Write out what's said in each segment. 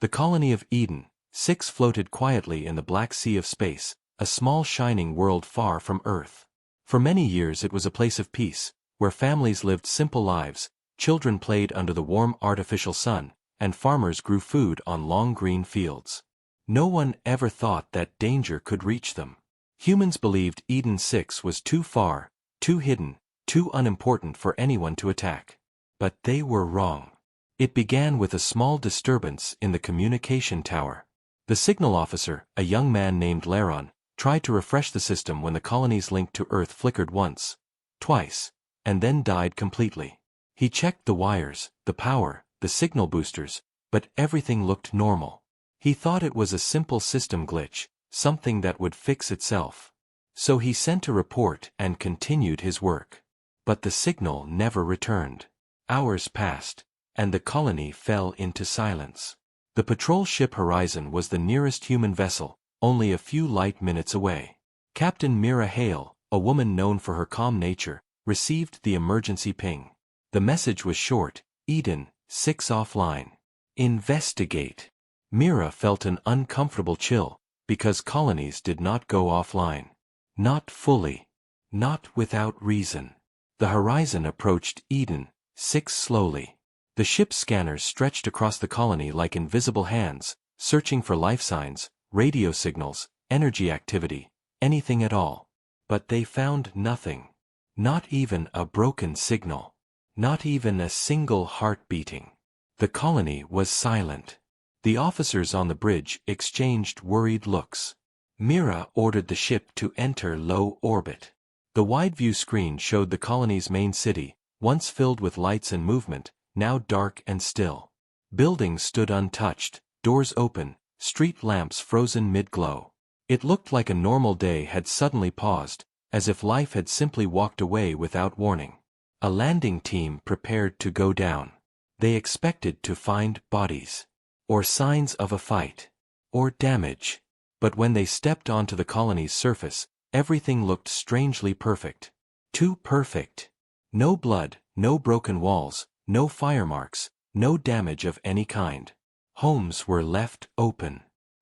The colony of Eden, 6 floated quietly in the black sea of space, a small shining world far from Earth. For many years it was a place of peace, where families lived simple lives, children played under the warm artificial sun, and farmers grew food on long green fields. No one ever thought that danger could reach them. Humans believed Eden 6 was too far, too hidden, too unimportant for anyone to attack. But they were wrong. It began with a small disturbance in the communication tower. The signal officer, a young man named Laron, tried to refresh the system when the colony's link to Earth flickered once, twice, and then died completely. He checked the wires, the power, the signal boosters, but everything looked normal. He thought it was a simple system glitch, something that would fix itself. So he sent a report and continued his work. But the signal never returned. Hours passed, and the colony fell into silence. The patrol ship Horizon was the nearest human vessel, only a few light minutes away. Captain Mira Hale, a woman known for her calm nature, received the emergency ping. The message was short: Eden, 6 offline. Investigate. Mira felt an uncomfortable chill, because colonies did not go offline. Not fully. Not without reason. The Horizon approached Eden, 6 slowly. The ship's scanners stretched across the colony like invisible hands, searching for life signs, radio signals, energy activity, anything at all. But they found nothing. Not even a broken signal. Not even a single heart beating. The colony was silent. The officers on the bridge exchanged worried looks. Mira ordered the ship to enter low orbit. The wide-view screen showed the colony's main city, once filled with lights and movement, now dark and still. Buildings stood untouched, doors open, street lamps frozen mid-glow. It looked like a normal day had suddenly paused, as if life had simply walked away without warning. A landing team prepared to go down. They expected to find bodies, or signs of a fight, or damage. But when they stepped onto the colony's surface, everything looked strangely perfect. Too perfect. No blood, no broken walls, no fire marks, no damage of any kind. Homes were left open.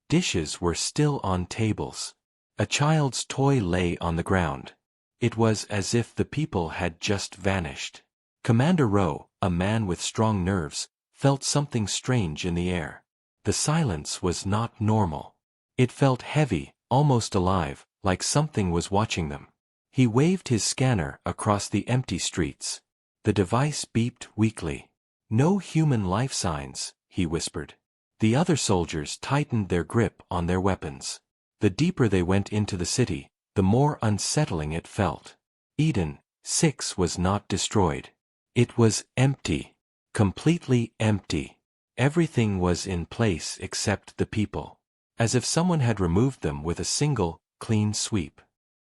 Dishes were still on tables. A child's toy lay on the ground. It was as if the people had just vanished. Commander Rowe, a man with strong nerves, felt something strange in the air. The silence was not normal. It felt heavy, almost alive, like something was watching them. He waved his scanner across the empty streets. The device beeped weakly. No human life signs, he whispered. The other soldiers tightened their grip on their weapons. The deeper they went into the city, the more unsettling it felt. Eden, 6 was not destroyed. It was empty. Completely empty. Everything was in place except the people. As if someone had removed them with a single, clean sweep.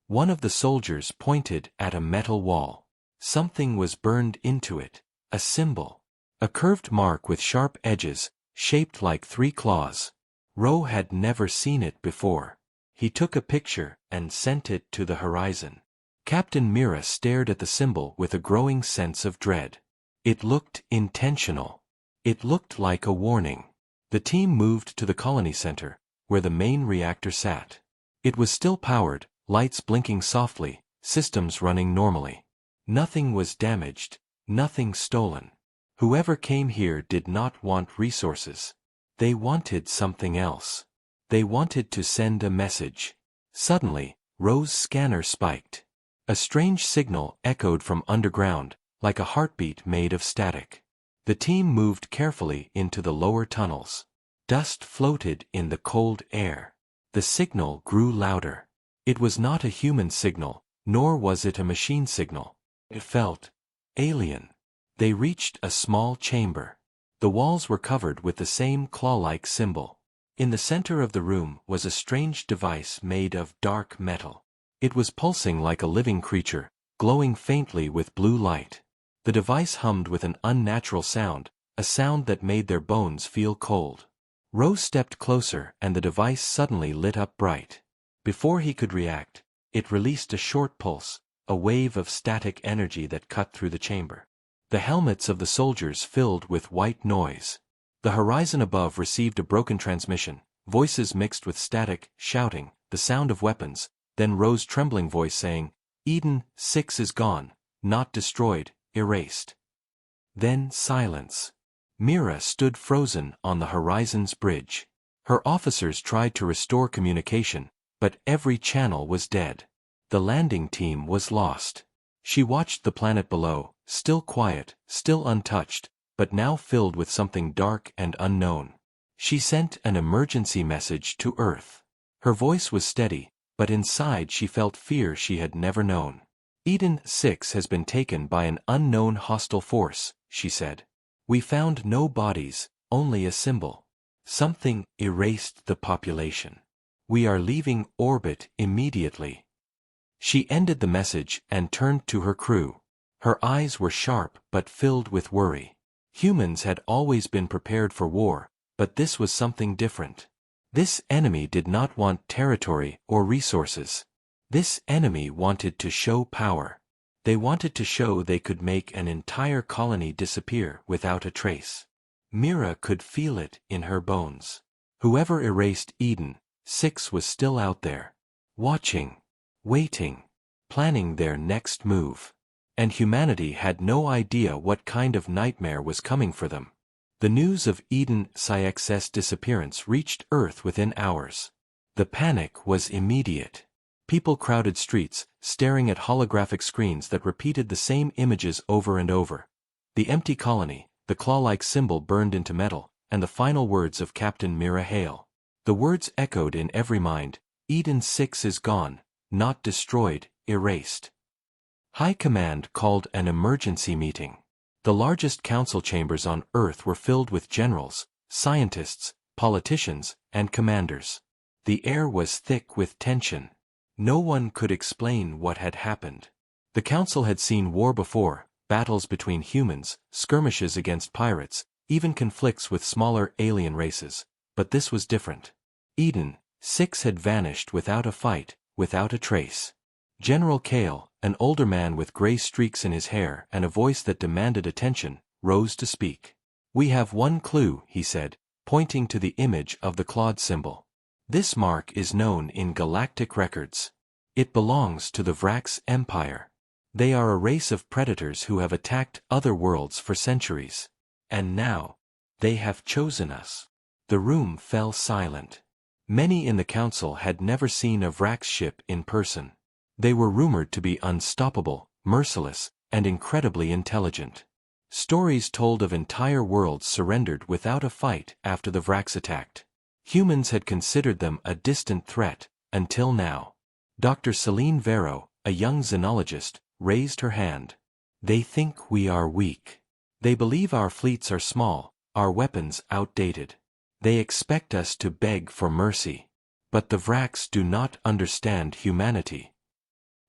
One of the soldiers pointed at a metal wall. Something was burned into it, a symbol. A curved mark with sharp edges, shaped like 3 claws. Rowe had never seen it before. He took a picture and sent it to the Horizon. Captain Mira stared at the symbol with a growing sense of dread. It looked intentional. It looked like a warning. The team moved to the colony center, where the main reactor sat. It was still powered, lights blinking softly, systems running normally. Nothing was damaged, nothing stolen. Whoever came here did not want resources. They wanted something else. They wanted to send a message. Suddenly, Rowe's scanner spiked. A strange signal echoed from underground, like a heartbeat made of static. The team moved carefully into the lower tunnels. Dust floated in the cold air. The signal grew louder. It was not a human signal, nor was it a machine signal. It felt alien. They reached a small chamber. The walls were covered with the same claw-like symbol. In the center of the room was a strange device made of dark metal. It was pulsing like a living creature, glowing faintly with blue light. The device hummed with an unnatural sound, a sound that made their bones feel cold. Rowe stepped closer and the device suddenly lit up bright. Before he could react, it released a short pulse, a wave of static energy that cut through the chamber. The helmets of the soldiers filled with white noise. The horizon above received a broken transmission, voices mixed with static, shouting, the sound of weapons, then Rose's trembling voice saying, Eden 6 is gone, not destroyed, erased. Then silence. Mira stood frozen on the horizon's bridge. Her officers tried to restore communication, but every channel was dead. The landing team was lost. She watched the planet below, still quiet, still untouched, but now filled with something dark and unknown. She sent an emergency message to Earth. Her voice was steady, but inside she felt fear she had never known. Eden 6 has been taken by an unknown hostile force, she said. We found no bodies, only a symbol. Something erased the population. We are leaving orbit immediately. She ended the message and turned to her crew. Her eyes were sharp but filled with worry. Humans had always been prepared for war, but this was something different. This enemy did not want territory or resources. This enemy wanted to show power. They wanted to show they could make an entire colony disappear without a trace. Mira could feel it in her bones. Whoever erased Eden 6 was still out there, watching, waiting, planning their next move. And humanity had no idea what kind of nightmare was coming for them. The news of Eden 6's disappearance reached Earth within hours. The panic was immediate. People crowded streets, staring at holographic screens that repeated the same images over and over. The empty colony, the claw-like symbol burned into metal, and the final words of Captain Mira Hale. The words echoed in every mind, Eden 6 is gone, not destroyed, erased. High Command called an emergency meeting. The largest council chambers on Earth were filled with generals, scientists, politicians, and commanders. The air was thick with tension. No one could explain what had happened. The council had seen war before, battles between humans, skirmishes against pirates, even conflicts with smaller alien races, but this was different. Eden 6 had vanished without a fight, without a trace. General Kale, an older man with gray streaks in his hair and a voice that demanded attention, rose to speak. We have one clue, he said, pointing to the image of the clawed symbol. This mark is known in galactic records. It belongs to the Vrax Empire. They are a race of predators who have attacked other worlds for centuries. And now, they have chosen us. The room fell silent. Many in the council had never seen a Vrax ship in person. They were rumored to be unstoppable, merciless, and incredibly intelligent. Stories told of entire worlds surrendered without a fight after the Vrax attacked. Humans had considered them a distant threat, until now. Dr. Celine Vero, a young xenologist, raised her hand. They think we are weak. They believe our fleets are small, our weapons outdated. They expect us to beg for mercy. But the Vrax do not understand humanity.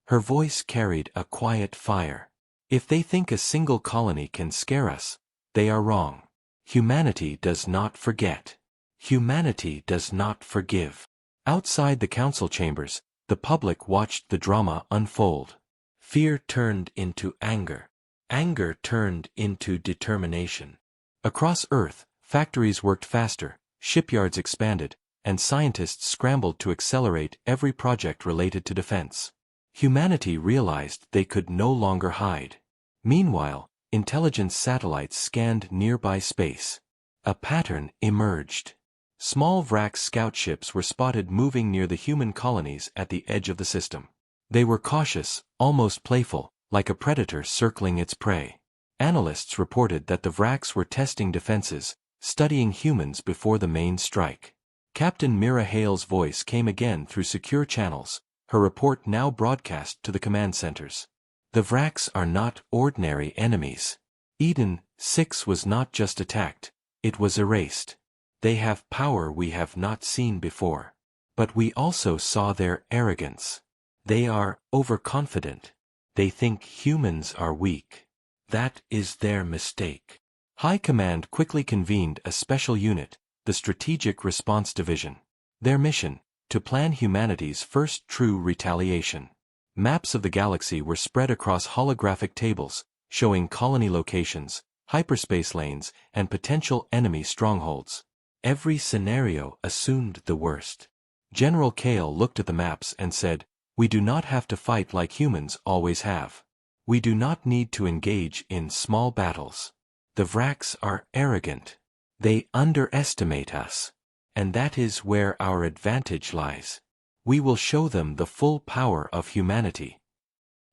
Her voice carried a quiet fire. If they think a single colony can scare us, they are wrong. Humanity does not forget. Humanity does not forgive. Outside the council chambers, the public watched the drama unfold. Fear turned into anger. Anger turned into determination. Across Earth, factories worked faster, shipyards expanded, and scientists scrambled to accelerate every project related to defense. Humanity realized they could no longer hide. Meanwhile, intelligence satellites scanned nearby space. A pattern emerged. Small Vrax scout ships were spotted moving near the human colonies at the edge of the system. They were cautious, almost playful, like a predator circling its prey. Analysts reported that the Vrax were testing defenses, studying humans before the main strike. Captain Mira Hale's voice came again through secure channels, her report now broadcast to the command centers. The Vrax are not ordinary enemies. Eden 6 was not just attacked, it was erased. They have power we have not seen before. But we also saw their arrogance. They are overconfident. They think humans are weak. That is their mistake. High Command quickly convened a special unit, the Strategic Response Division. Their mission, to plan humanity's first true retaliation. Maps of the galaxy were spread across holographic tables, showing colony locations, hyperspace lanes, and potential enemy strongholds. Every scenario assumed the worst. General Kale looked at the maps and said, "We do not have to fight like humans always have. We do not need to engage in small battles. The Vraks are arrogant. They underestimate us. And that is where our advantage lies. We will show them the full power of humanity."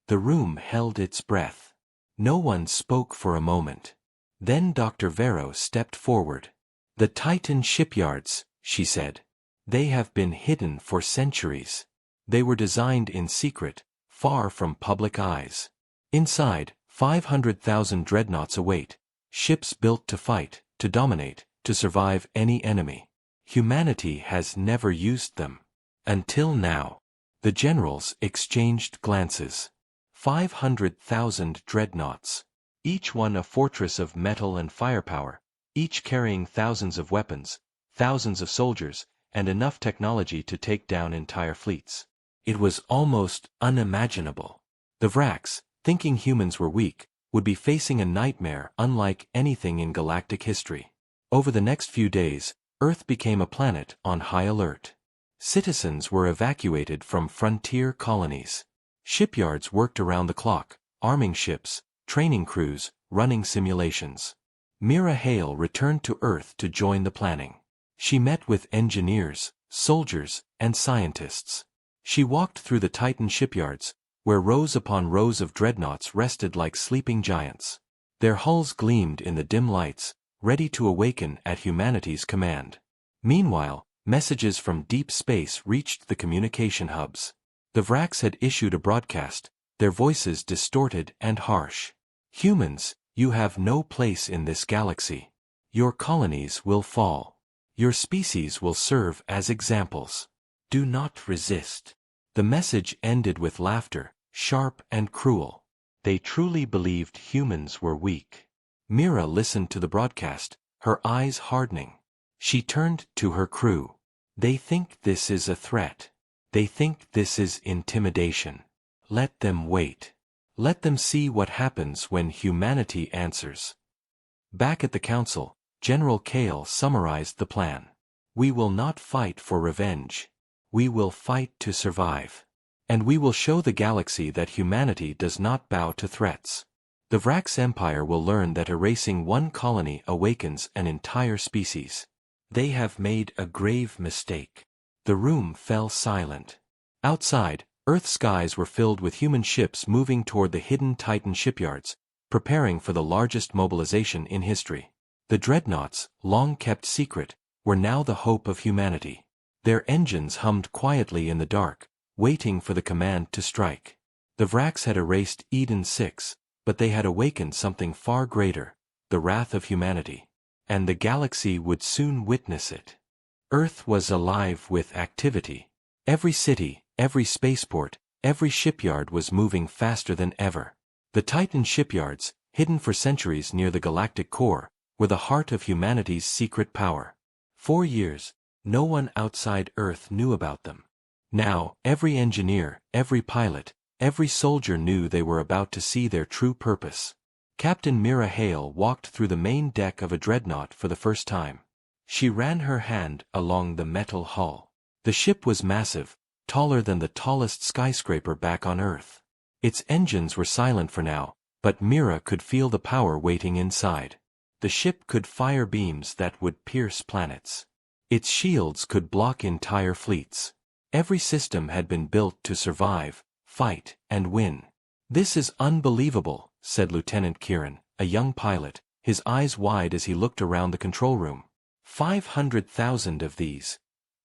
The room held its breath. No one spoke for a moment. Then Dr. Vero stepped forward. "The Titan shipyards," she said. "They have been hidden for centuries. They were designed in secret, far from public eyes. Inside, 500,000 dreadnoughts await, ships built to fight, to dominate, to survive any enemy. Humanity has never used them. Until now." The generals exchanged glances. 500,000 dreadnoughts. Each one a fortress of metal and firepower, each carrying thousands of weapons, thousands of soldiers, and enough technology to take down entire fleets. It was almost unimaginable. The Vraks, thinking humans were weak, would be facing a nightmare unlike anything in galactic history. Over the next few days, Earth became a planet on high alert. Citizens were evacuated from frontier colonies. Shipyards worked around the clock, arming ships, training crews, running simulations. Mira Hale returned to Earth to join the planning. She met with engineers, soldiers, and scientists. She walked through the Titan shipyards, where rows upon rows of dreadnoughts rested like sleeping giants. Their hulls gleamed in the dim lights, ready to awaken at humanity's command. Meanwhile, messages from deep space reached the communication hubs. The Vraks had issued a broadcast, their voices distorted and harsh. "Humans, you have no place in this galaxy. Your colonies will fall. Your species will serve as examples. Do not resist." The message ended with laughter, sharp and cruel. They truly believed humans were weak. Mira listened to the broadcast, her eyes hardening. She turned to her crew. "They think this is a threat. They think this is intimidation. Let them wait. Let them see what happens when humanity answers." Back at the council, General Kale summarized the plan. "We will not fight for revenge. We will fight to survive. And we will show the galaxy that humanity does not bow to threats. The Vraks Empire will learn that erasing one colony awakens an entire species. They have made a grave mistake." The room fell silent. Outside, Earth's skies were filled with human ships moving toward the hidden Titan shipyards, preparing for the largest mobilization in history. The dreadnoughts, long kept secret, were now the hope of humanity. Their engines hummed quietly in the dark, waiting for the command to strike. The Vraks had erased Eden 6, but they had awakened something far greater, the wrath of humanity. And the galaxy would soon witness it. Earth was alive with activity. Every city, every spaceport, every shipyard was moving faster than ever. The Titan shipyards, hidden for centuries near the galactic core, were the heart of humanity's secret power. For years, no one outside Earth knew about them. Now, every engineer, every pilot, every soldier knew they were about to see their true purpose. Captain Mira Hale walked through the main deck of a dreadnought for the first time. She ran her hand along the metal hull. The ship was massive, taller than the tallest skyscraper back on Earth. Its engines were silent for now, but Mira could feel the power waiting inside. The ship could fire beams that would pierce planets. Its shields could block entire fleets. Every system had been built to survive, fight, and win. "This is unbelievable," said Lieutenant Kieran, a young pilot, his eyes wide as he looked around the control room. 500,000 of these.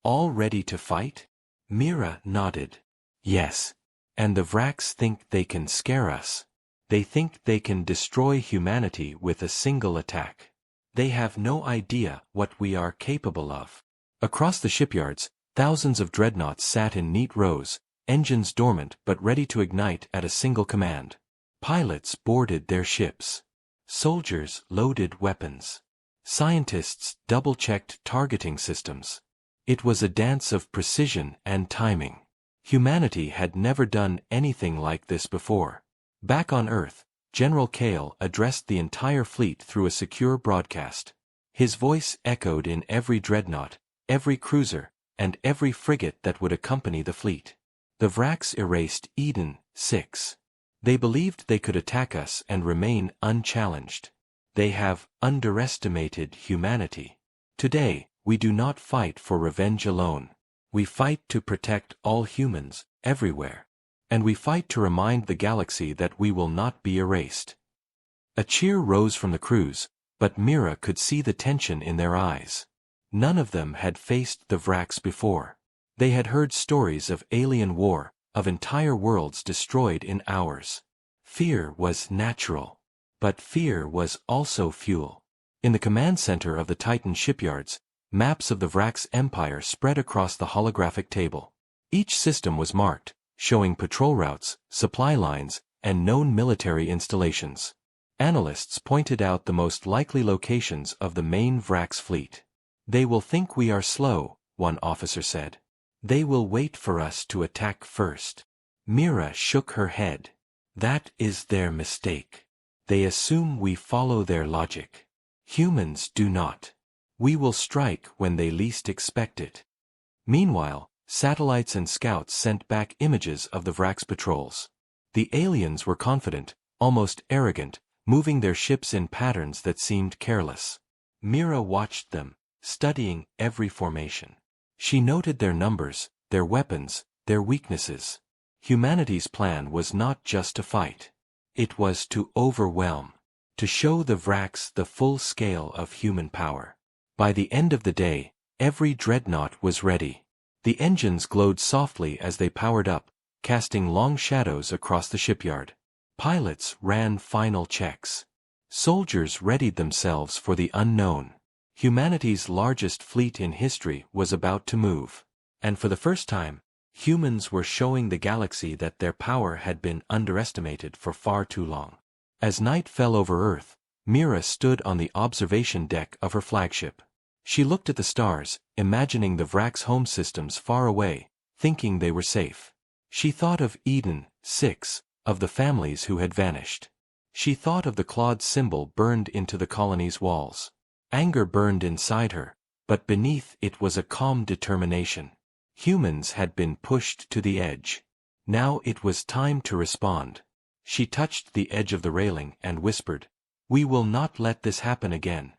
All ready to fight?" Mira nodded. "Yes. And the Vraks think they can scare us. They think they can destroy humanity with a single attack. They have no idea what we are capable of." Across the shipyards, thousands of dreadnoughts sat in neat rows, engines dormant but ready to ignite at a single command. Pilots boarded their ships. Soldiers loaded weapons. Scientists double-checked targeting systems. It was a dance of precision and timing. Humanity had never done anything like this before. Back on Earth, General Kale addressed the entire fleet through a secure broadcast. His voice echoed in every dreadnought, every cruiser, and every frigate that would accompany the fleet. The Vraks erased Eden 6. They believed they could attack us and remain unchallenged. They have underestimated humanity. Today, we do not fight for revenge alone. We fight to protect all humans, everywhere. And we fight to remind the galaxy that we will not be erased. A cheer rose from the crews, but Mira could see the tension in their eyes. None of them had faced the Vraks before. They had heard stories of alien war, of entire worlds destroyed in hours. Fear was natural. But fear was also fuel. In the command center of the Titan shipyards, maps of the Vraks empire spread across the holographic table. Each system was marked, showing patrol routes, supply lines, and known military installations. Analysts pointed out the most likely locations of the main Vraks fleet. "They will think we are slow," one officer said. "They will wait for us to attack first." Mira shook her head. "That is their mistake. They assume we follow their logic. Humans do not. We will strike when they least expect it." Meanwhile, satellites and scouts sent back images of the Vraks patrols. The aliens were confident, almost arrogant, moving their ships in patterns that seemed careless. Mira watched them, studying every formation. She noted their numbers, their weapons, their weaknesses. Humanity's plan was not just to fight. It was to overwhelm, to show the Vraks the full scale of human power. By the end of the day, every dreadnought was ready. The engines glowed softly as they powered up, casting long shadows across the shipyard. Pilots ran final checks. Soldiers readied themselves for the unknown. Humanity's largest fleet in history was about to move. And for the first time, humans were showing the galaxy that their power had been underestimated for far too long. As night fell over Earth, Mira stood on the observation deck of her flagship. She looked at the stars, imagining the Vraks home systems far away, thinking they were safe. She thought of Eden 6, of the families who had vanished. She thought of the clawed symbol burned into the colony's walls. Anger burned inside her, but beneath it was a calm determination. Humans had been pushed to the edge. Now it was time to respond. She touched the edge of the railing and whispered, "We will not let this happen again."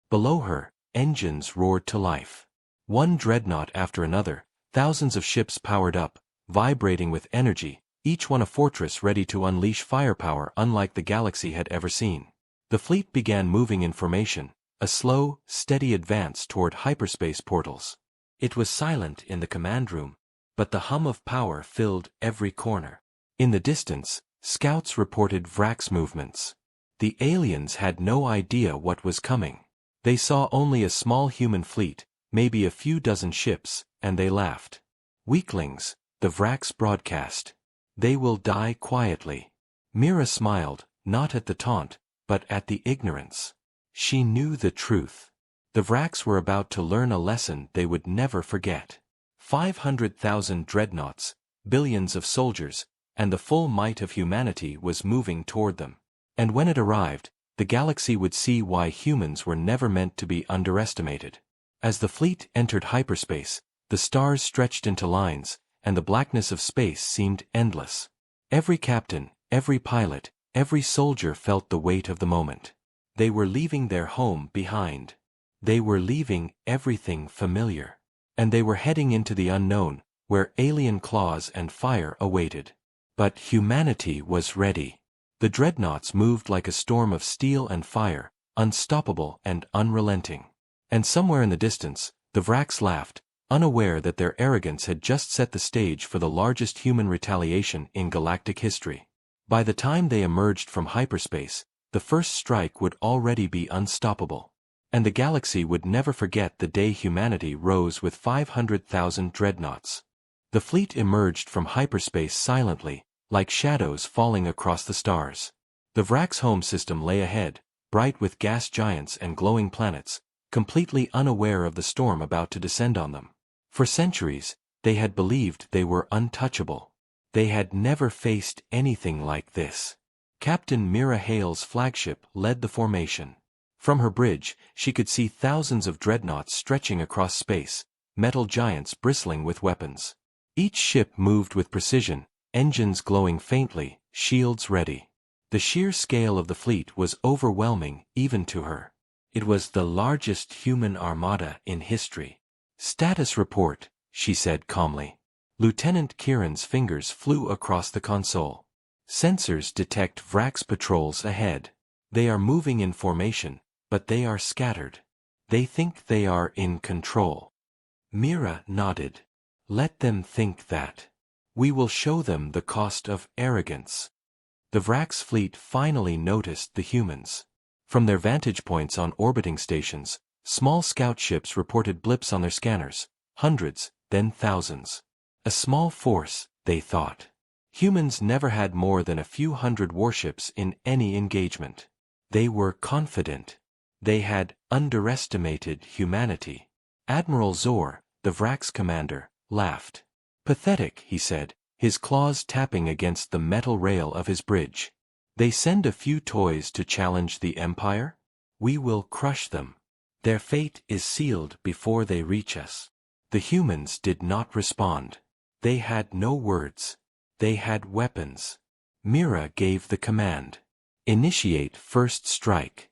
Below her, engines roared to life. One dreadnought after another, thousands of ships powered up, vibrating with energy, each one a fortress ready to unleash firepower unlike the galaxy had ever seen. The fleet began moving in formation, a slow, steady advance toward hyperspace portals. It was silent in the command room, but the hum of power filled every corner. In the distance, scouts reported Vraks movements. The aliens had no idea what was coming. They saw only a small human fleet, maybe a few dozen ships, and they laughed. "Weaklings," the Vraks broadcast. "They will die quietly." Mira smiled, not at the taunt, but at the ignorance. She knew the truth. The Vraks were about to learn a lesson they would never forget. 500,000 dreadnoughts, billions of soldiers, and the full might of humanity was moving toward them. And when it arrived, the galaxy would see why humans were never meant to be underestimated. As the fleet entered hyperspace, the stars stretched into lines, and the blackness of space seemed endless. Every captain, every pilot, every soldier felt the weight of the moment. They were leaving their home behind. They were leaving everything familiar. And they were heading into the unknown, where alien claws and fire awaited. But humanity was ready. The dreadnoughts moved like a storm of steel and fire, unstoppable and unrelenting. And somewhere in the distance, the Vraks laughed, unaware that their arrogance had just set the stage for the largest human retaliation in galactic history. By the time they emerged from hyperspace, the first strike would already be unstoppable. And the galaxy would never forget the day humanity rose with 500,000 dreadnoughts. The fleet emerged from hyperspace silently, like shadows falling across the stars. The Vraks home system lay ahead, bright with gas giants and glowing planets, completely unaware of the storm about to descend on them. For centuries, they had believed they were untouchable. They had never faced anything like this. Captain Mira Hale's flagship led the formation. From her bridge, she could see thousands of dreadnoughts stretching across space, metal giants bristling with weapons. Each ship moved with precision, engines glowing faintly, shields ready. The sheer scale of the fleet was overwhelming even to her. It was the largest human armada in history. "Status report," she said calmly. Lieutenant Kieran's fingers flew across the console. "Sensors detect Vrax patrols ahead. They are moving in formation, but they are scattered. They think they are in control." Mira nodded. "Let them think that. We will show them the cost of arrogance." The Vrax fleet finally noticed the humans. From their vantage points on orbiting stations, small scout ships reported blips on their scanners, hundreds, then thousands. A small force, they thought. Humans never had more than a few hundred warships in any engagement. They were confident. They had underestimated humanity. Admiral Zor, the Vrax commander, laughed. "Pathetic," he said, his claws tapping against the metal rail of his bridge. "They send a few toys to challenge the Empire? We will crush them. Their fate is sealed before they reach us." The humans did not respond. They had no words. They had weapons. Mira gave the command. "Initiate first strike."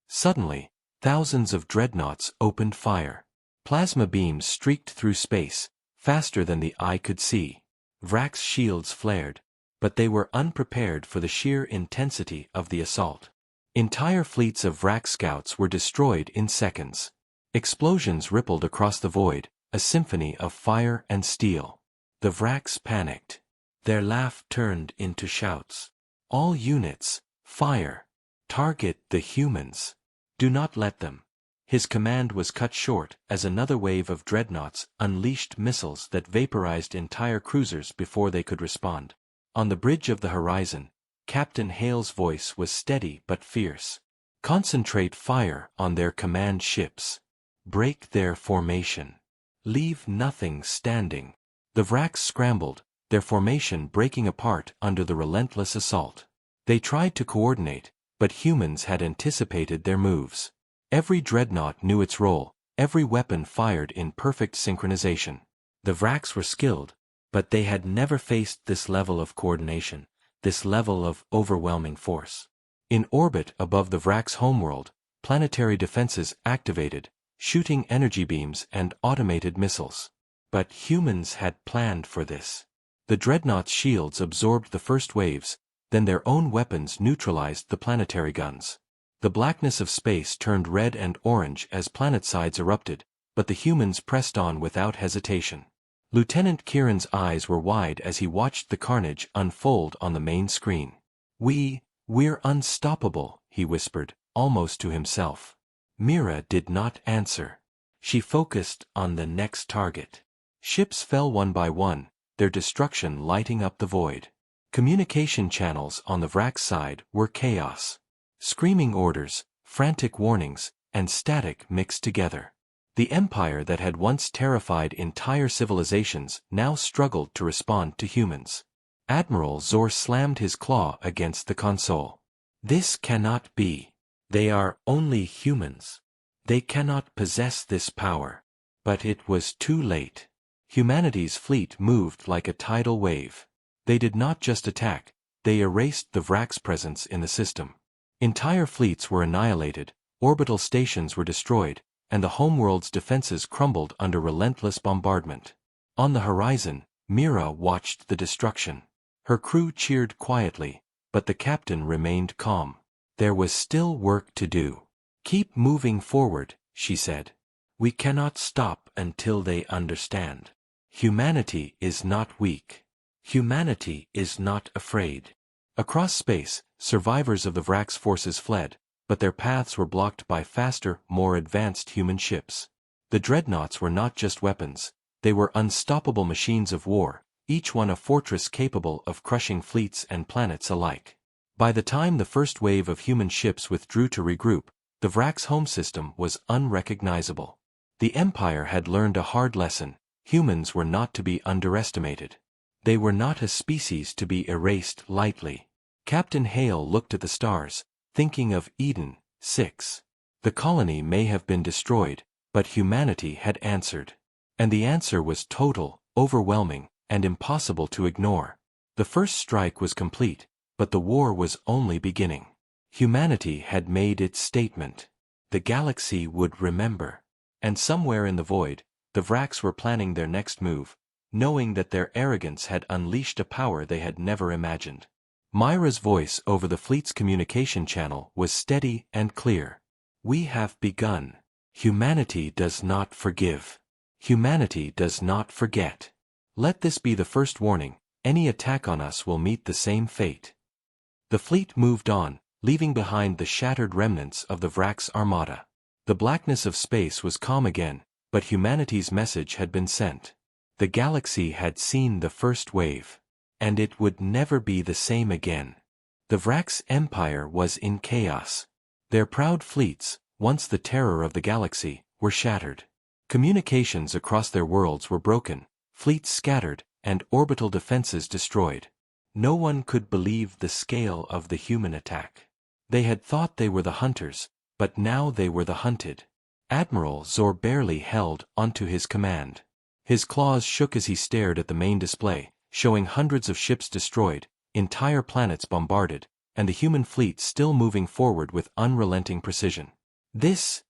Suddenly, thousands of dreadnoughts opened fire. Plasma beams streaked through space, faster than the eye could see. Vrax shields flared, but they were unprepared for the sheer intensity of the assault. Entire fleets of Vrax scouts were destroyed in seconds. Explosions rippled across the void, a symphony of fire and steel. The Vrax panicked. Their laugh turned into shouts. "All units, fire! Target the humans! Do not let them!" His command was cut short as another wave of dreadnoughts unleashed missiles that vaporized entire cruisers before they could respond. On the bridge of the horizon, Captain Hale's voice was steady but fierce. "Concentrate fire on their command ships. Break their formation. Leave nothing standing." The Vrax scrambled, their formation breaking apart under the relentless assault. They tried to coordinate, but humans had anticipated their moves. Every dreadnought knew its role, every weapon fired in perfect synchronization. The Vrax were skilled, but they had never faced this level of coordination, this level of overwhelming force. In orbit above the Vrax homeworld, planetary defenses activated, shooting energy beams and automated missiles. But humans had planned for this. The dreadnoughts' shields absorbed the first waves, then their own weapons neutralized the planetary guns. The blackness of space turned red and orange as planetsides erupted, but the humans pressed on without hesitation. Lieutenant Kieran's eyes were wide as he watched the carnage unfold on the main screen. We're unstoppable," he whispered, almost to himself. Mira did not answer. She focused on the next target. Ships fell one by one, their destruction lighting up the void. Communication channels on the Vrax side were chaos. Screaming orders, frantic warnings, and static mixed together. The empire that had once terrified entire civilizations now struggled to respond to humans. Admiral Zor slammed his claw against the console. "This cannot be. They are only humans. They cannot possess this power." But it was too late. Humanity's fleet moved like a tidal wave. They did not just attack, they erased the Vrax presence in the system. Entire fleets were annihilated, orbital stations were destroyed, and the homeworld's defenses crumbled under relentless bombardment. On the horizon, Mira watched the destruction. Her crew cheered quietly, but the captain remained calm. There was still work to do. "Keep moving forward," she said. "We cannot stop until they understand. Humanity is not weak. Humanity is not afraid." Across space, survivors of the Vrax forces fled, but their paths were blocked by faster, more advanced human ships. The dreadnoughts were not just weapons, they were unstoppable machines of war, each one a fortress capable of crushing fleets and planets alike. By the time the first wave of human ships withdrew to regroup, the Vrax home system was unrecognizable. The Empire had learned a hard lesson: humans were not to be underestimated. They were not a species to be erased lightly. Captain Hale looked at the stars, thinking of Eden, 6. The colony may have been destroyed, but humanity had answered. And the answer was total, overwhelming, and impossible to ignore. The first strike was complete, but the war was only beginning. Humanity had made its statement. The galaxy would remember. And somewhere in the void, the Vraks were planning their next move, knowing that their arrogance had unleashed a power they had never imagined. Myra's voice over the fleet's communication channel was steady and clear. "We have begun. Humanity does not forgive. Humanity does not forget. Let this be the first warning, any attack on us will meet the same fate." The fleet moved on, leaving behind the shattered remnants of the Vraks armada. The blackness of space was calm again, but humanity's message had been sent. The galaxy had seen the first wave. And it would never be the same again. The Vraks Empire was in chaos. Their proud fleets, once the terror of the galaxy, were shattered. Communications across their worlds were broken, fleets scattered, and orbital defenses destroyed. No one could believe the scale of the human attack. They had thought they were the hunters, but now they were the hunted. Admiral Zor barely held onto his command. His claws shook as he stared at the main display, showing hundreds of ships destroyed, entire planets bombarded, and the human fleet still moving forward with unrelenting precision. This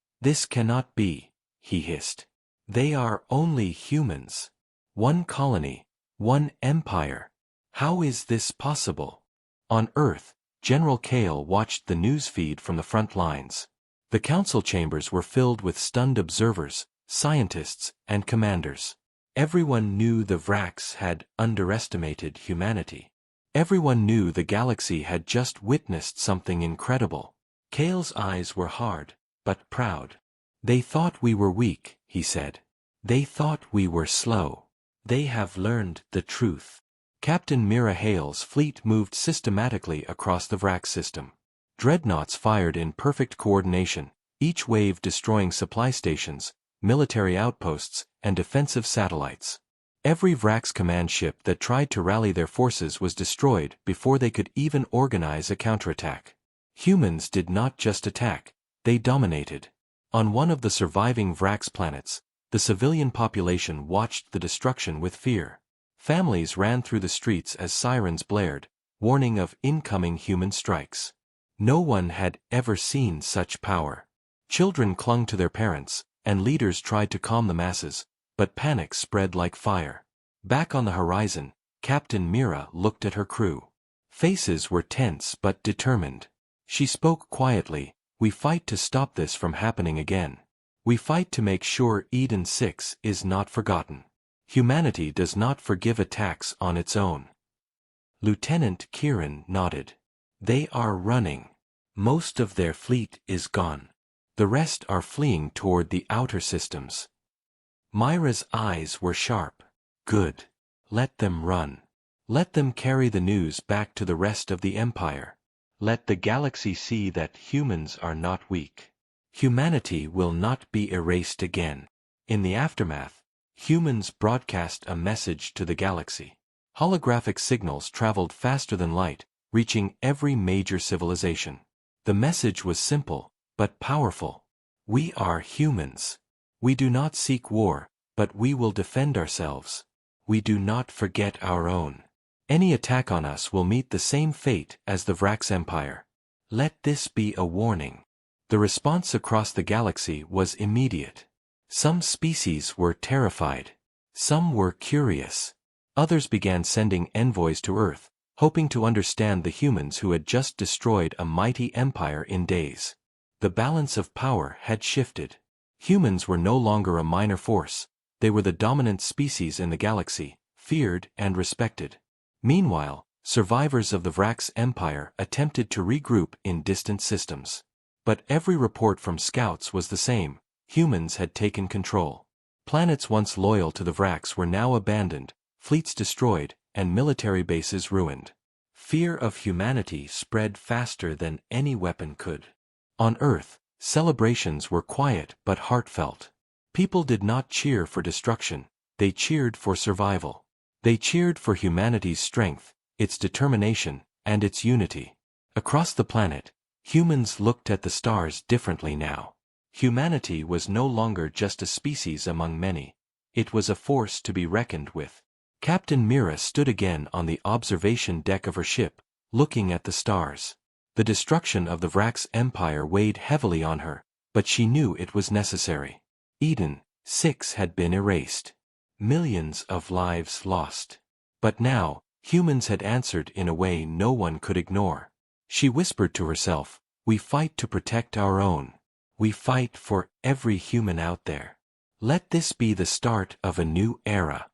cannot be," he hissed. "They are only humans. One colony, one empire. How is this possible?" On Earth, General Kale watched the news feed from the front lines. The council chambers were filled with stunned observers, scientists, and commanders. Everyone knew the Vraks had underestimated humanity. Everyone knew the galaxy had just witnessed something incredible. Kale's eyes were hard, but proud. "They thought we were weak," he said. "They thought we were slow. They have learned the truth." Captain Mira Hale's fleet moved systematically across the Vrak system. Dreadnoughts fired in perfect coordination, each wave destroying supply stations, military outposts, and defensive satellites. Every Vraks command ship that tried to rally their forces was destroyed before they could even organize a counterattack. Humans did not just attack, they dominated. On one of the surviving Vraks planets, the civilian population watched the destruction with fear. Families ran through the streets as sirens blared, warning of incoming human strikes. No one had ever seen such power. Children clung to their parents, and leaders tried to calm the masses, but panic spread like fire. Back on the horizon, Captain Mira looked at her crew. Faces were tense but determined. She spoke quietly, "We fight to stop this from happening again. We fight to make sure Eden 6 is not forgotten. Humanity does not forgive attacks on its own." Lieutenant Kieran nodded. "They are running. Most of their fleet is gone. The rest are fleeing toward the outer systems." Myra's eyes were sharp. "Good. Let them run. Let them carry the news back to the rest of the Empire. Let the galaxy see that humans are not weak. Humanity will not be erased again." In the aftermath, humans broadcast a message to the galaxy. Holographic signals traveled faster than light, reaching every major civilization. The message was simple, but powerful. "We are humans. We do not seek war, but we will defend ourselves. We do not forget our own. Any attack on us will meet the same fate as the Vraks Empire. Let this be a warning." The response across the galaxy was immediate. Some species were terrified. Some were curious. Others began sending envoys to Earth, hoping to understand the humans who had just destroyed a mighty empire in days. The balance of power had shifted. Humans were no longer a minor force, they were the dominant species in the galaxy, feared and respected. Meanwhile, survivors of the Vraks Empire attempted to regroup in distant systems. But every report from scouts was the same: humans had taken control. Planets once loyal to the Vraks were now abandoned, fleets destroyed, and military bases ruined. Fear of humanity spread faster than any weapon could. On Earth, celebrations were quiet but heartfelt. People did not cheer for destruction, they cheered for survival. They cheered for humanity's strength, its determination, and its unity. Across the planet, humans looked at the stars differently now. Humanity was no longer just a species among many. It was a force to be reckoned with. Captain Mira stood again on the observation deck of her ship, looking at the stars. The destruction of the Vrax Empire weighed heavily on her, but she knew it was necessary. Eden, 6 had been erased. Millions of lives lost. But now, humans had answered in a way no one could ignore. She whispered to herself, "We fight to protect our own. We fight for every human out there. Let this be the start of a new era."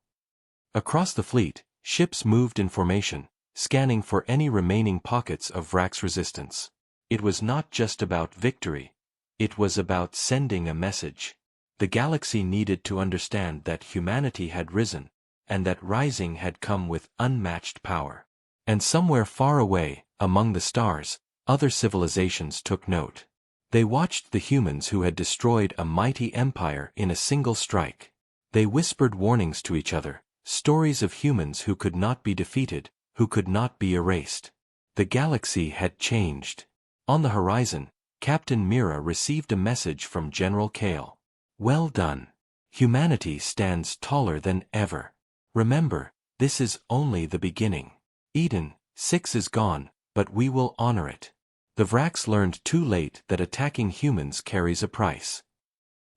Across the fleet, ships moved in formation, scanning for any remaining pockets of Vrax resistance. It was not just about victory. It was about sending a message. The galaxy needed to understand that humanity had risen, and that rising had come with unmatched power. And somewhere far away, among the stars, other civilizations took note. They watched the humans who had destroyed a mighty empire in a single strike. They whispered warnings to each other, stories of humans who could not be defeated, who could not be erased. The galaxy had changed. On the horizon, Captain Mira received a message from General Kale. "Well done. Humanity stands taller than ever. Remember, this is only the beginning. Eden, 6 is gone, but we will honor it." The Vrax learned too late that attacking humans carries a price.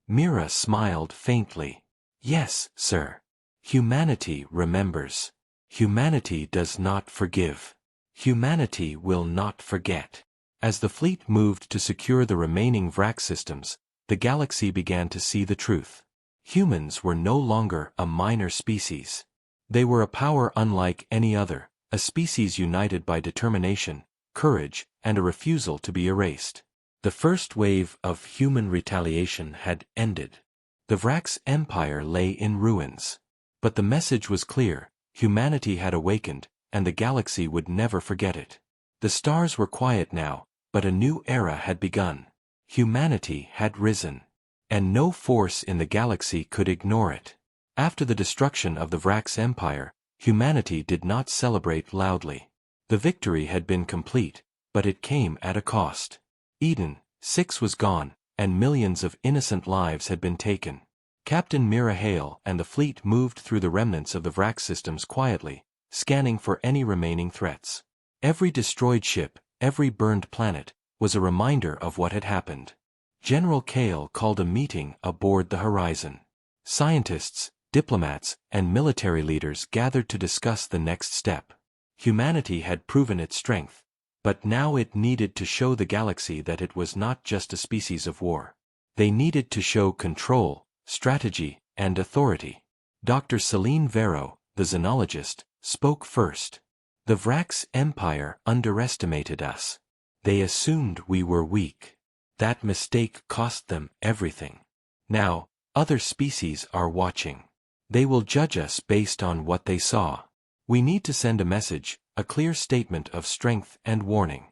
Mira smiled faintly. "Yes, sir. Humanity remembers. Humanity does not forgive. Humanity will not forget." As the fleet moved to secure the remaining Vrax systems, the galaxy began to see the truth. Humans were no longer a minor species. They were a power unlike any other, a species united by determination, courage, and a refusal to be erased. The first wave of human retaliation had ended. The Vrax Empire lay in ruins. But the message was clear: humanity had awakened, and the galaxy would never forget it. The stars were quiet now, but a new era had begun. Humanity had risen. And no force in the galaxy could ignore it. After the destruction of the Vrax Empire, humanity did not celebrate loudly. The victory had been complete, but it came at a cost. Eden, 6 was gone, and millions of innocent lives had been taken. Captain Mira Hale and the fleet moved through the remnants of the Vrax systems quietly, scanning for any remaining threats. Every destroyed ship, every burned planet, was a reminder of what had happened. General Kale called a meeting aboard the horizon. Scientists, diplomats, and military leaders gathered to discuss the next step. Humanity had proven its strength, but now it needed to show the galaxy that it was not just a species of war. They needed to show control, strategy, and authority. Dr. Celine Vero, the xenologist, spoke first. "The Vrax Empire underestimated us. They assumed we were weak. That mistake cost them everything. Now, other species are watching. They will judge us based on what they saw. We need to send a message, a clear statement of strength and warning."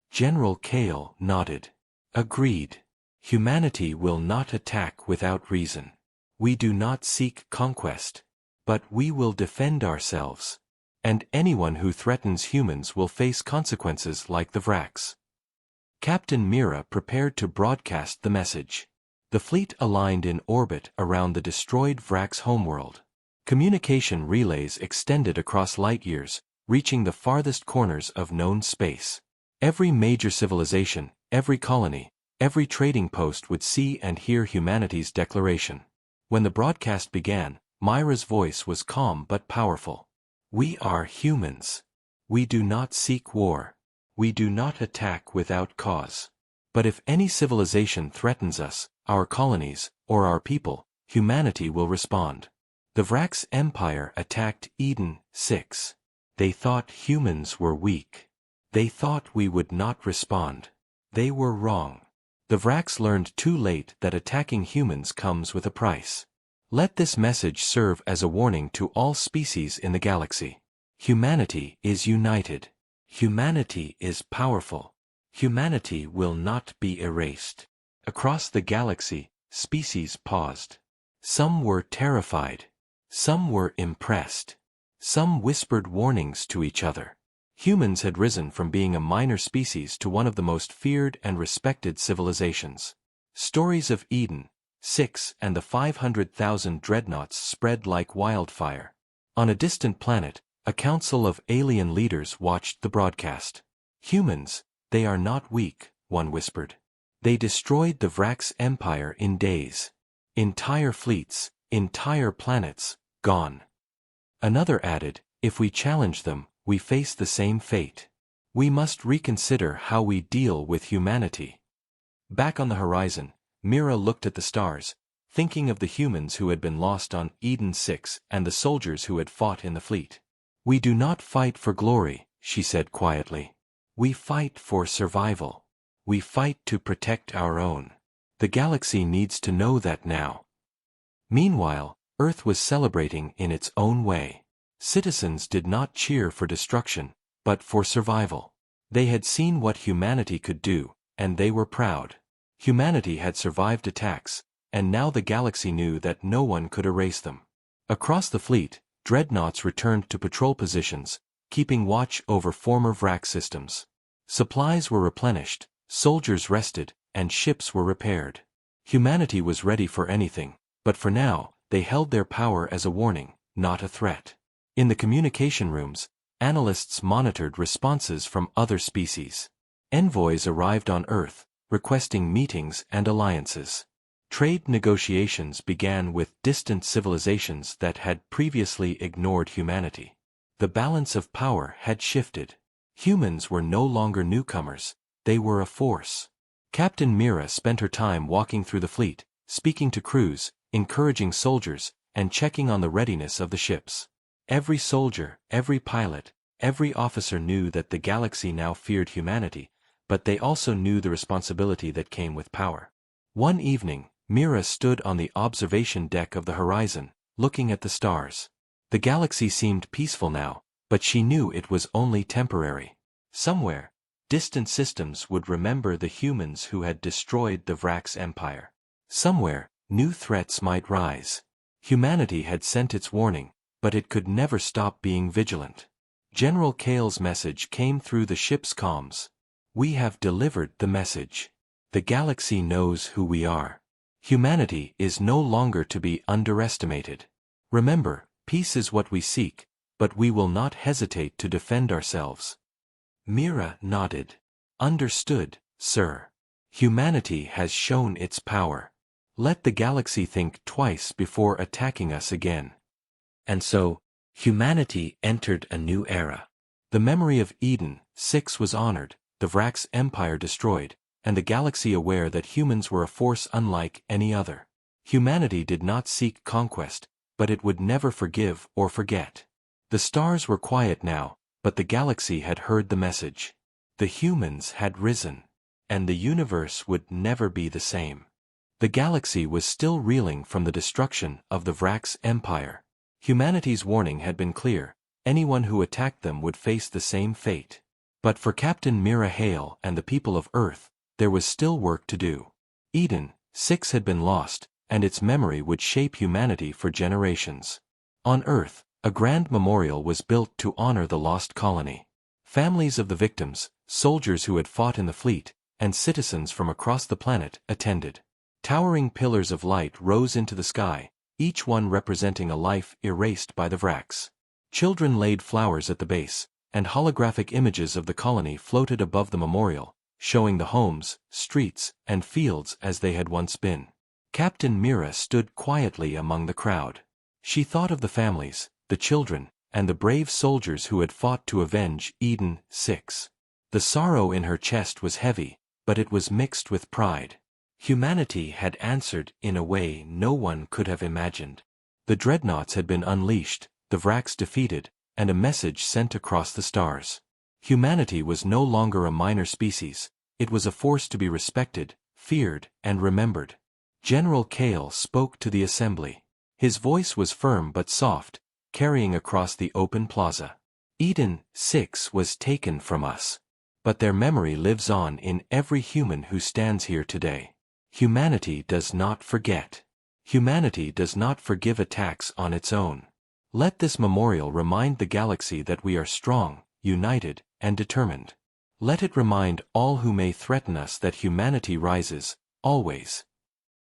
General Kale nodded. "Agreed. Humanity will not attack without reason. We do not seek conquest. But we will defend ourselves. And anyone who threatens humans will face consequences like the Vrax." Captain Mira prepared to broadcast the message. The fleet aligned in orbit around the destroyed Vrax homeworld. Communication relays extended across light years, reaching the farthest corners of known space. Every major civilization, every colony, every trading post would see and hear humanity's declaration. When the broadcast began, Myra's voice was calm but powerful. "We are humans. We do not seek war. We do not attack without cause. But if any civilization threatens us, our colonies, or our people, humanity will respond." The Vrax Empire attacked Eden, 6. They thought humans were weak. They thought we would not respond. They were wrong. The Vrax learned too late that attacking humans comes with a price. Let this message serve as a warning to all species in the galaxy. Humanity is united. Humanity is powerful. Humanity will not be erased. Across the galaxy, species paused. Some were terrified. Some were impressed. Some whispered warnings to each other. Humans had risen from being a minor species to one of the most feared and respected civilizations. Stories of Eden, 6 and the 500,000 dreadnoughts spread like wildfire. On a distant planet, a council of alien leaders watched the broadcast. Humans, they are not weak, one whispered. They destroyed the Vrax Empire in days. Entire fleets, entire planets, gone. Another added, if we challenge them, we face the same fate. We must reconsider how we deal with humanity. Back on the horizon, Mira looked at the stars, thinking of the humans who had been lost on Eden 6 and the soldiers who had fought in the fleet. We do not fight for glory, she said quietly. We fight for survival. We fight to protect our own. The galaxy needs to know that now. Meanwhile, Earth was celebrating in its own way. Citizens did not cheer for destruction, but for survival. They had seen what humanity could do, and they were proud. Humanity had survived attacks, and now the galaxy knew that no one could erase them. Across the fleet, dreadnoughts returned to patrol positions, keeping watch over former Vrax systems. Supplies were replenished, soldiers rested, and ships were repaired. Humanity was ready for anything, but for now, they held their power as a warning, not a threat. In the communication rooms, analysts monitored responses from other species. Envoys arrived on Earth, requesting meetings and alliances. Trade negotiations began with distant civilizations that had previously ignored humanity. The balance of power had shifted. Humans were no longer newcomers, they were a force. Captain Mira spent her time walking through the fleet, speaking to crews, encouraging soldiers, and checking on the readiness of the ships. Every soldier, every pilot, every officer knew that the galaxy now feared humanity, but they also knew the responsibility that came with power. One evening, Mira stood on the observation deck of the horizon, looking at the stars. The galaxy seemed peaceful now, but she knew it was only temporary. Somewhere, distant systems would remember the humans who had destroyed the Vrax Empire. Somewhere, new threats might rise. Humanity had sent its warning, but it could never stop being vigilant. General Kale's message came through the ship's comms. We have delivered the message. The galaxy knows who we are. Humanity is no longer to be underestimated. Remember, peace is what we seek, but we will not hesitate to defend ourselves. Mira nodded. Understood, sir. Humanity has shown its power. Let the galaxy think twice before attacking us again. And so, humanity entered a new era. The memory of Eden 6 was honored, the Vrax Empire destroyed, and the galaxy aware that humans were a force unlike any other. Humanity did not seek conquest, but it would never forgive or forget. The stars were quiet now, but the galaxy had heard the message. The humans had risen, and the universe would never be the same. The galaxy was still reeling from the destruction of the Vrax Empire. Humanity's warning had been clear, anyone who attacked them would face the same fate. But for Captain Mira Hale and the people of Earth, there was still work to do. Eden 6 had been lost, and its memory would shape humanity for generations. On Earth, a grand memorial was built to honor the lost colony. Families of the victims, soldiers who had fought in the fleet, and citizens from across the planet attended. Towering pillars of light rose into the sky, each one representing a life erased by the Vrax. Children laid flowers at the base, and holographic images of the colony floated above the memorial, showing the homes, streets, and fields as they had once been. Captain Mira stood quietly among the crowd. She thought of the families, the children, and the brave soldiers who had fought to avenge Eden 6. The sorrow in her chest was heavy, but it was mixed with pride. Humanity had answered in a way no one could have imagined. The dreadnoughts had been unleashed, the Vrax defeated, and a message sent across the stars. Humanity was no longer a minor species, it was a force to be respected, feared, and remembered. General Kale spoke to the assembly. His voice was firm but soft, carrying across the open plaza. Eden 6 was taken from us. But their memory lives on in every human who stands here today. Humanity does not forget. Humanity does not forgive attacks on its own. Let this memorial remind the galaxy that we are strong, united, and determined. Let it remind all who may threaten us that humanity rises, always.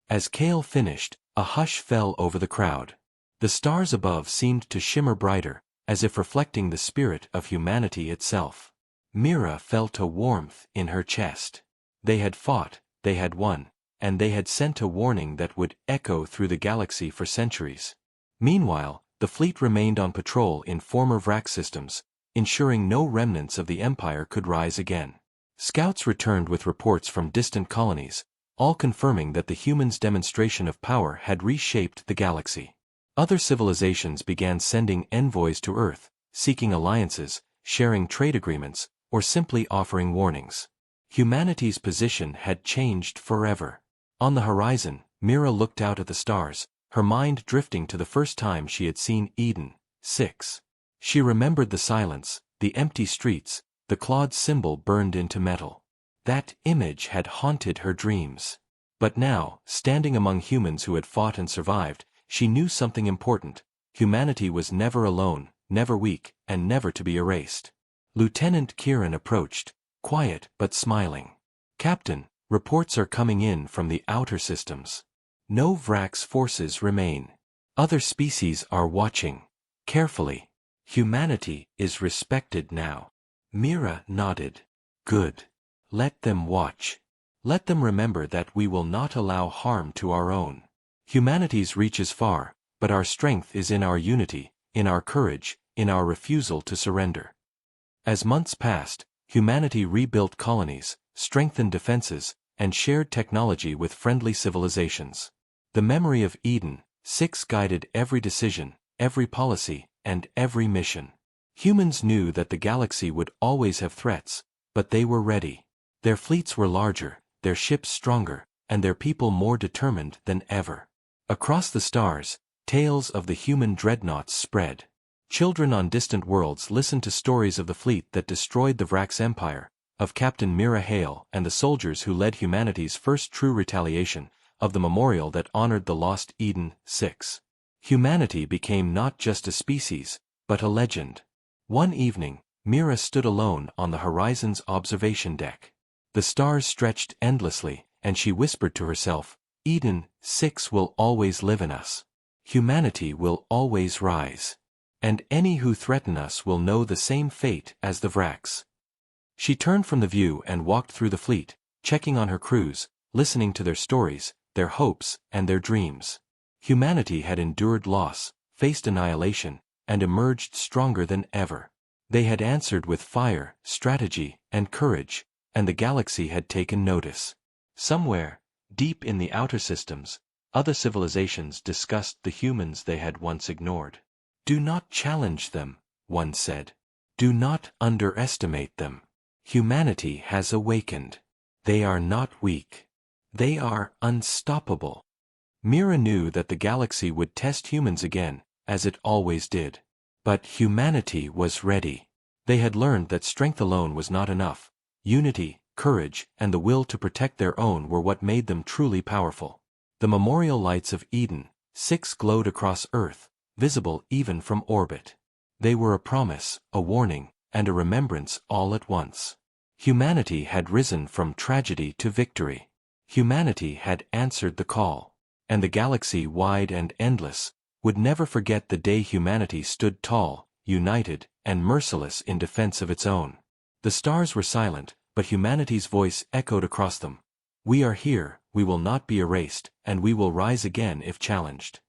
As Kale finished, a hush fell over the crowd. The stars above seemed to shimmer brighter, as if reflecting the spirit of humanity itself. Mira felt a warmth in her chest. They had fought, they had won, and they had sent a warning that would echo through the galaxy for centuries. Meanwhile, the fleet remained on patrol in former wrack systems, ensuring no remnants of the Empire could rise again. Scouts returned with reports from distant colonies, all confirming that the humans' demonstration of power had reshaped the galaxy. Other civilizations began sending envoys to Earth, seeking alliances, sharing trade agreements, or simply offering warnings. Humanity's position had changed forever. On the horizon, Mira looked out at the stars, her mind drifting to the first time she had seen Eden, 6. She remembered the silence, the empty streets, the clawed symbol burned into metal. That image had haunted her dreams. But now, standing among humans who had fought and survived, she knew something important. Humanity was never alone, never weak, and never to be erased. Lieutenant Kieran approached, quiet but smiling. "Captain, reports are coming in from the outer systems. No Vrax forces remain. Other species are watching. Carefully. Humanity is respected now." Mira nodded. "Good. Let them watch. Let them remember that we will not allow harm to our own. Humanity's reach is far, but our strength is in our unity, in our courage, in our refusal to surrender." As months passed, humanity rebuilt colonies, strengthened defenses, and shared technology with friendly civilizations. The memory of Eden, 6 guided every decision, every policy, and every mission. Humans knew that the galaxy would always have threats, but they were ready. Their fleets were larger, their ships stronger, and their people more determined than ever. Across the stars, tales of the human dreadnoughts spread. Children on distant worlds listened to stories of the fleet that destroyed the Vrax Empire, of Captain Mira Hale and the soldiers who led humanity's first true retaliation, of the memorial that honored the lost Eden, 6. Humanity became not just a species, but a legend. One evening, Mira stood alone on the horizon's observation deck. The stars stretched endlessly, and she whispered to herself, "Eden, 6 will always live in us. Humanity will always rise. And any who threaten us will know the same fate as the Vrax." She turned from the view and walked through the fleet, checking on her crews, listening to their stories, their hopes, and their dreams. Humanity had endured loss, faced annihilation, and emerged stronger than ever. They had answered with fire, strategy, and courage, and the galaxy had taken notice. Somewhere, deep in the outer systems, other civilizations discussed the humans they had once ignored. "Do not challenge them," one said. "Do not underestimate them. Humanity has awakened. They are not weak. They are unstoppable." Mira knew that the galaxy would test humans again, as it always did. But humanity was ready. They had learned that strength alone was not enough. Unity, courage, and the will to protect their own were what made them truly powerful. The memorial lights of Eden, 6 glowed across Earth, visible even from orbit. They were a promise, a warning, and a remembrance all at once. Humanity had risen from tragedy to victory. Humanity had answered the call. And the galaxy, wide and endless, would never forget the day humanity stood tall, united, and merciless in defense of its own. The stars were silent, but humanity's voice echoed across them. "We are here, we will not be erased, and we will rise again if challenged."